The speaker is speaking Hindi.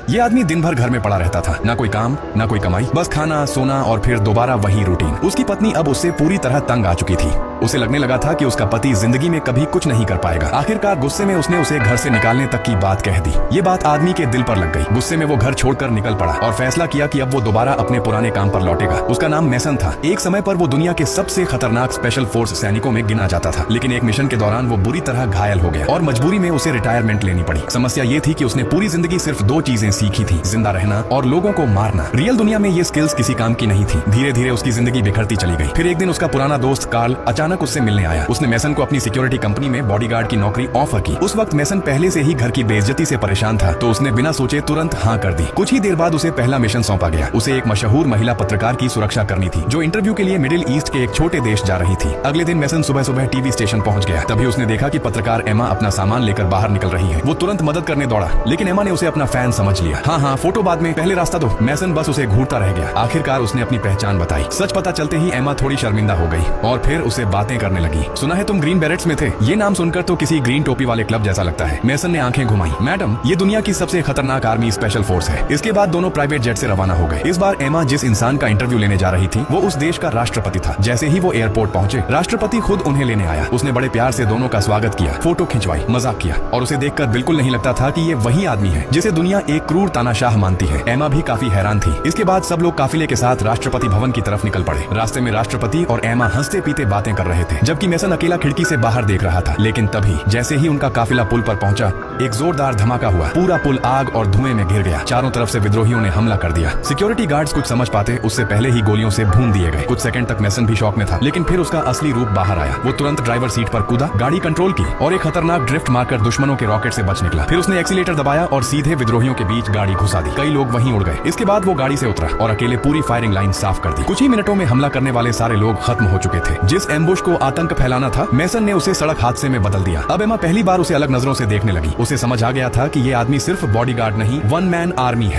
ये आदमी दिन भर घर में पड़ा रहता था, ना कोई काम ना कोई कमाई, बस खाना सोना और फिर दोबारा वही रूटीन। उसकी पत्नी अब उससे पूरी तरह तंग आ चुकी थी। उसे लगने लगा था कि उसका पति जिंदगी में कभी कुछ नहीं कर पाएगा। आखिरकार गुस्से में उसने उसे घर से निकालने तक की बात कह दी। ये बात आदमी के दिल पर लग गई। गुस्से में वो घर छोड़कर निकल पड़ा और फैसला किया कि अब वो दोबारा अपने पुराने काम पर लौटेगा। उसका नाम मैसन था। एक समय पर वो दुनिया के सबसे खतरनाक स्पेशल फोर्स सैनिकों में गिना जाता था, लेकिन एक मिशन के दौरान वो बुरी तरह घायल हो गया और मजबूरी में उसे रिटायरमेंट लेनी पड़ी। समस्या ये थी कि उसने पूरी जिंदगी सिर्फ दो चीजें सीखी थी, जिंदा रहना और लोगों को मारना। रियल दुनिया में ये स्किल्स किसी काम की नहीं थी। धीरे धीरे उसकी जिंदगी बिखरती चली गई। फिर एक दिन उसका पुराना दोस्त कार्ल अचानक उससे मिलने आया। उसने मैसन को अपनी सिक्योरिटी कंपनी में बॉडीगार्ड की नौकरी ऑफर की। उस वक्त मैसन पहले से ही घर की बेइज्जती से परेशान था, तो उसने बिना सोचे तुरंत हाँ कर दी। कुछ ही देर बाद उसे पहला मिशन सौंपा गया। उसे एक मशहूर महिला पत्रकार की सुरक्षा करनी थी, जो इंटरव्यू के लिए मिडिल ईस्ट के एक छोटे देश जा रही थी। अगले दिन मैसन सुबह सुबह टीवी स्टेशन पहुंच गया। तभी उसने देखा कि पत्रकार एमा अपना सामान लेकर बाहर निकल रही है। वो तुरंत मदद करने दौड़ा, लेकिन एमा ने उसे अपना फैन समझ लिया। हाँ, फोटो बाद में, पहले रास्ता दो। मैसन बस उसे घूरता रह गया। आखिरकार उसने अपनी पहचान बताई। सच पता चलते ही एमा थोड़ी शर्मिंदा हो गई और फिर उसे बातें करने लगी। सुना है तुम ग्रीन बैरेट्स में थे? ये नाम सुनकर तो किसी ग्रीन टोपी वाले क्लब जैसा लगता है। मैसन ने आंखें घुमाई। मैडम, ये दुनिया की सबसे खतरनाक आर्मी स्पेशल फोर्स है। इसके बाद दोनों प्राइवेट जेट से रवाना हो गए। इस बार एमा जिस इंसान का इंटरव्यू लेने जा रही थी, वो उस देश का राष्ट्रपति था। जैसे ही वो एयरपोर्ट पहुंचे, राष्ट्रपति खुद उन्हें लेने आया। उसने बड़े प्यार से दोनों का स्वागत किया, फोटो खिंचवाई, मजाक किया और उसे देखकर बिल्कुल नहीं लगता था कि ये वही आदमी है जिसे दुनिया एक क्रूर तानाशाह मानती है। एमा भी काफी हैरान थी। इसके बाद सब लोग काफिले के साथ राष्ट्रपति भवन की तरफ निकल पड़े। रास्ते में राष्ट्रपति और एमा हंसते पीते बातें कर रहे थे, जबकि मैसन अकेला खिड़की से बाहर देख रहा था। लेकिन तभी जैसे ही उनका काफिला पुल पर पहुंचा, एक जोरदार धमाका हुआ। पूरा पुल आग और धुएं में घिर गया। चारों तरफ से विद्रोहियों ने हमला कर दिया। सिक्योरिटी गार्ड्स कुछ समझ पाते उससे पहले ही गोलियों से भून दिए गए। कुछ सेकंड तक मैसन भी शॉक में था, लेकिन फिर उसका असली रूप बाहर आया। वो तुरंत ड्राइवर सीट पर कूदा, गाड़ी कंट्रोल की और एक खतरनाक ड्रिफ्ट मारकर दुश्मनों के रॉकेट से बच निकला। फिर उसने एक्सीलेटर दबाया और सीधे विद्रोहियों के बीच गाड़ी घुसा दी। कई लोग वहीं उड़ गए। इसके बाद वो गाड़ी से उतरा और अकेले पूरी फायरिंग लाइन साफ कर दी। कुछ ही मिनटों में हमला करने वाले सारे लोग खत्म हो चुके थे। जिस एम्बुश को आतंक फैलाना था, मैसन ने उसे सड़क हादसे में बदल दिया। अब एमा पहली बार उसे अलग नजरों से देखने लगी। उसे समझ आ गया था कि ये आदमी सिर्फ बॉडीगार्ड नहीं, वन मैन आर्मी है।